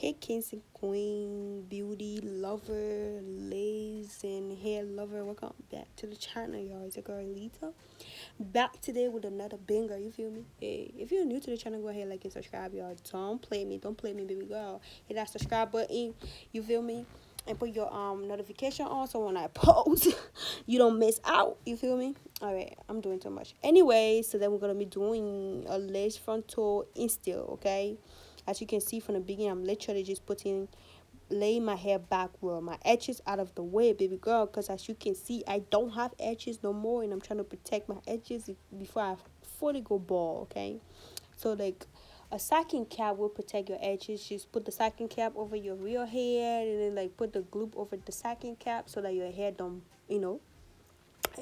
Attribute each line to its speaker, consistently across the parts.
Speaker 1: Hey, kings and queen, beauty lover, lace, and hair lover. Welcome back to the channel, y'all. It's your girl Lita. Back today with another banger. You feel me? Hey, if you're new to the channel, go ahead, like and subscribe, y'all. Don't play me, baby girl. Hit that subscribe button. You feel me? And put your notification on so when I post, you don't miss out. You feel me? All right, I'm doing too much. Anyway, so then we're gonna be doing a lace frontal instill. Okay, as you can see from the beginning, I'm literally just laying my hair backward, my edges out of the way, baby girl, because as you can see, I don't have edges no more, and I'm trying to protect my edges before I fully go bald. Okay, so like a sacking cap will protect your edges. Just put the sacking cap over your real hair, and then like put the glue over the sacking cap so that your hair don't, it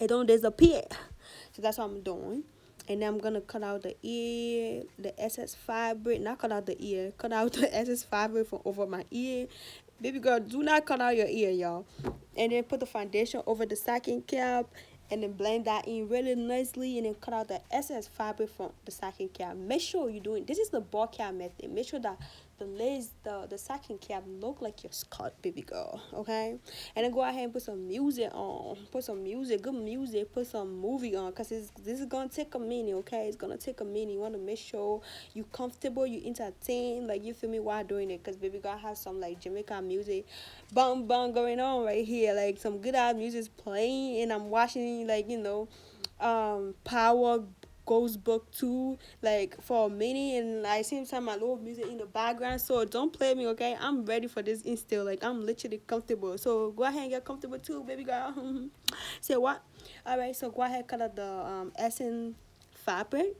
Speaker 1: don't disappear. So that's what I'm doing. And then I'm gonna cut out the ear, the excess fabric. Not cut out the ear, cut out the excess fabric from over my ear. Baby girl, do not cut out your ear, y'all. And then put the foundation over the sacking cap, and then blend that in really nicely, and then cut out the excess fabric from the sacking cap. Make sure you're doing this is the ball cap method. Make sure that the lace, the sacking cap look like your skirt, baby girl. Okay, and then go ahead and put some music on. Put some music, good music. Put some movie on, cause this is gonna take a minute. Okay, it's gonna take a minute. You wanna make sure you comfortable, you entertain, like you feel me while doing it. Cause baby girl has some like Jamaican music, bum bum going on right here. Like some good ass music playing, and I'm watching Power Goes Book 2 like for a minute, and I same time my little music in the background. So don't play me, okay? I'm ready for this instill. Like I'm literally comfortable. So go ahead and get comfortable too, baby girl. Say what? Alright, so go ahead, cut out the essence fabric,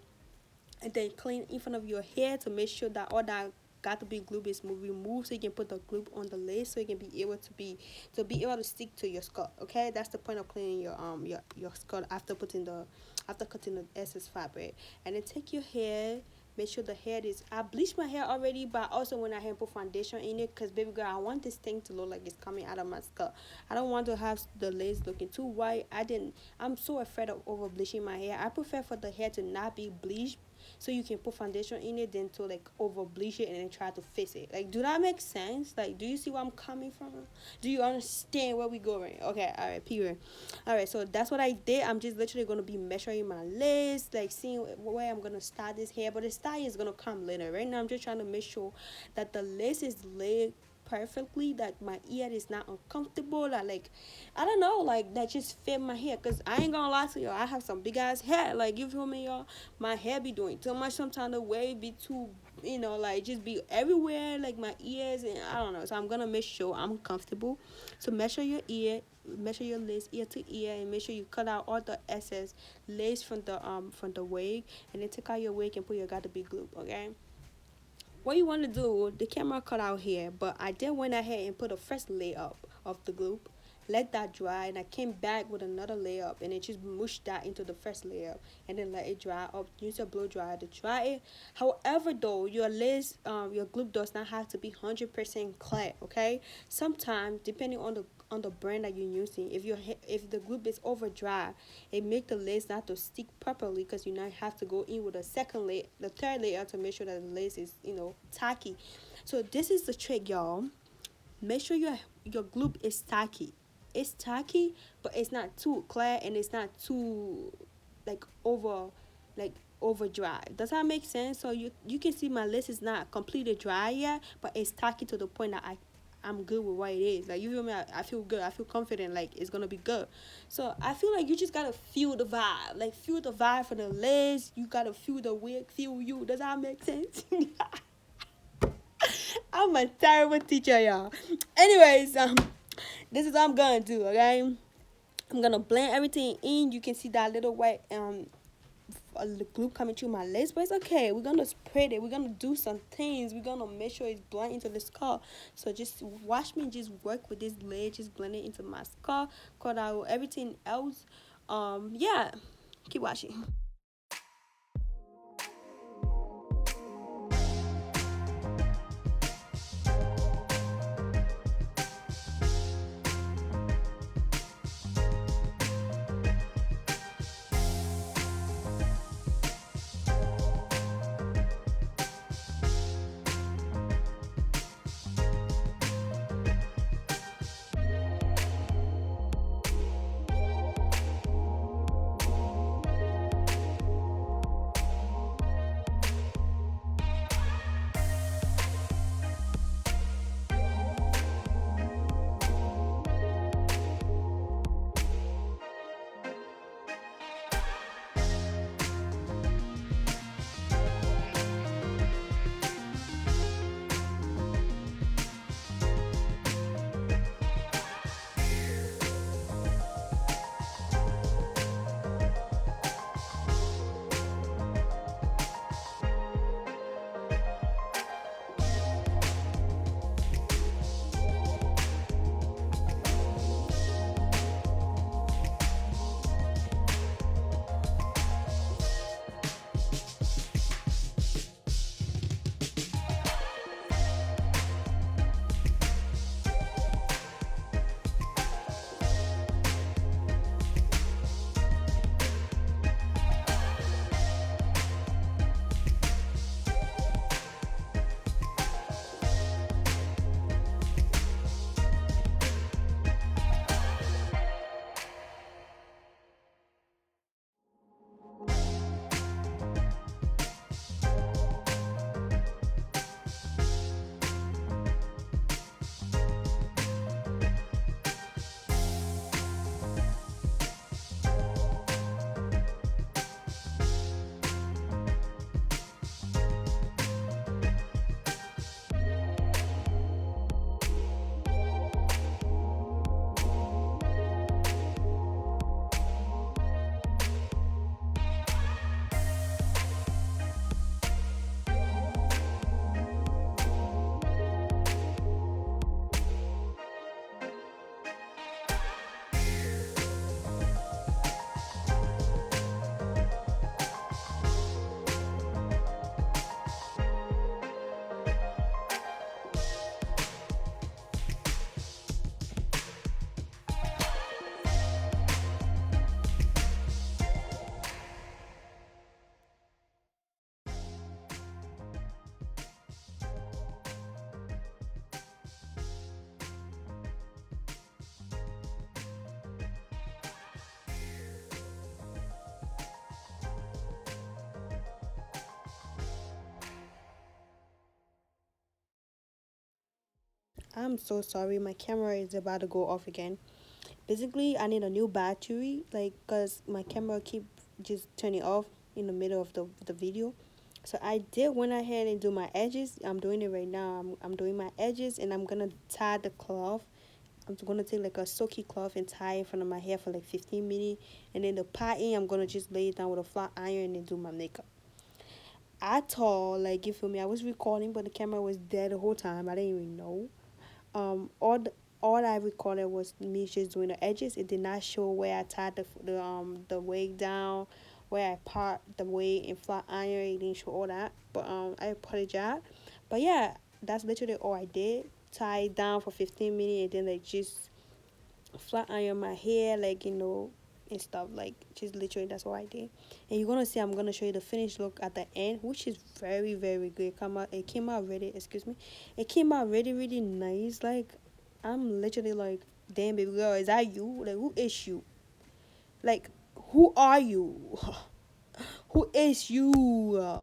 Speaker 1: and then clean in front of your hair to make sure that all that got to be glue is removed, so you can put the glue on the lace so you can be able to stick to your skirt. Okay, that's the point of cleaning your skirt after cutting the excess fabric. And then take your hair, make sure the hair is, I bleached my hair already, but also when I had put foundation in it, because baby girl, I want this thing to look like it's coming out of my skirt. I don't want to have the lace looking too white. I'm so afraid of over bleaching my hair. I prefer for the hair to not be bleached, so you can put foundation in it, then to like over bleach it and then try to fix it. Like, do that make sense? Like, do you see where I'm coming from? Do you understand where we going? Okay, all right, period. All right, so that's what I did. I'm just literally gonna be measuring my lace, like seeing where I'm gonna start this hair, but the style is gonna come later. Right now I'm just trying to make sure that the lace is laid perfectly, that my ear is not uncomfortable, that like I don't know, like that just fit my hair. Cause I ain't gonna lie to y'all, I have some big ass hair. Like, you feel me, y'all? My hair be doing too much sometimes. The wave be too, like just be everywhere, like my ears, and I don't know. So I'm gonna make sure I'm comfortable. So measure your ear, measure your lace ear to ear, and make sure you cut out all the excess lace from the wig, and then take out your wig and put your got to be glue. Okay, what you want to do, the camera cut out here, but I did went ahead and put a first layer up of the glue, let that dry, and I came back with another layer up, and it just mushed that into the first layer, and then let it dry up. Use a blow dryer to dry it. However, though, your lace, your glue does not have to be 100% clear. Okay, sometimes depending on the brand that you're using, if the glue is over dry, it make the lace not to stick properly, because you now have to go in with a second layer, the third layer, to make sure that the lace is tacky. So this is the trick, y'all. Make sure your glue is tacky. It's tacky, but it's not too clear, and it's not too like like over dry. Does that make sense? So you can see my lace is not completely dry yet, but it's tacky to the point that I'm good with what it is. Like, you feel me? I feel good. I feel confident. Like, it's gonna be good. So I feel like you just gotta feel the vibe. Like, feel the vibe for the lace. You gotta feel the wig. Feel you. Does that make sense? I'm a terrible teacher, y'all. Anyways, this is what I'm gonna do. Okay, I'm gonna blend everything in. You can see that little white glue coming through my lace, but it's okay. We're gonna spread it. We're gonna do some things. We're gonna make sure it's blend into the skull. So just watch me just work with this lace, just blend it into my skull, cut out everything else. Yeah, keep watching. I'm so sorry. My camera is about to go off again. Basically, I need a new battery, like, cause my camera keep just turning off in the middle of the video. So I did went ahead and do my edges. I'm doing it right now. I'm doing my edges, and I'm gonna tie the cloth. I'm gonna take like a silky cloth and tie it in front of my hair for like 15 minutes, and then the parting I'm gonna just lay it down with a flat iron and do my makeup. I thought, like, you feel me, I was recording, but the camera was dead the whole time. I didn't even know. um all the, all I recorded was me just doing the edges. It did not show where I tied the wig down, where I part the wig in flat iron. It didn't show all that, but I apologize. But yeah, that's literally all I did. Tie it down for 15 minutes, and then like just flat iron my hair, like, and stuff, like, just literally that's what I did. And you're gonna see, I'm gonna show you the finished look at the end, which is very, very good. It came out really, excuse me, it came out really, really nice. Like, I'm literally like, damn, baby girl, is that you? Like, who is you? Like, who are you? Who is you?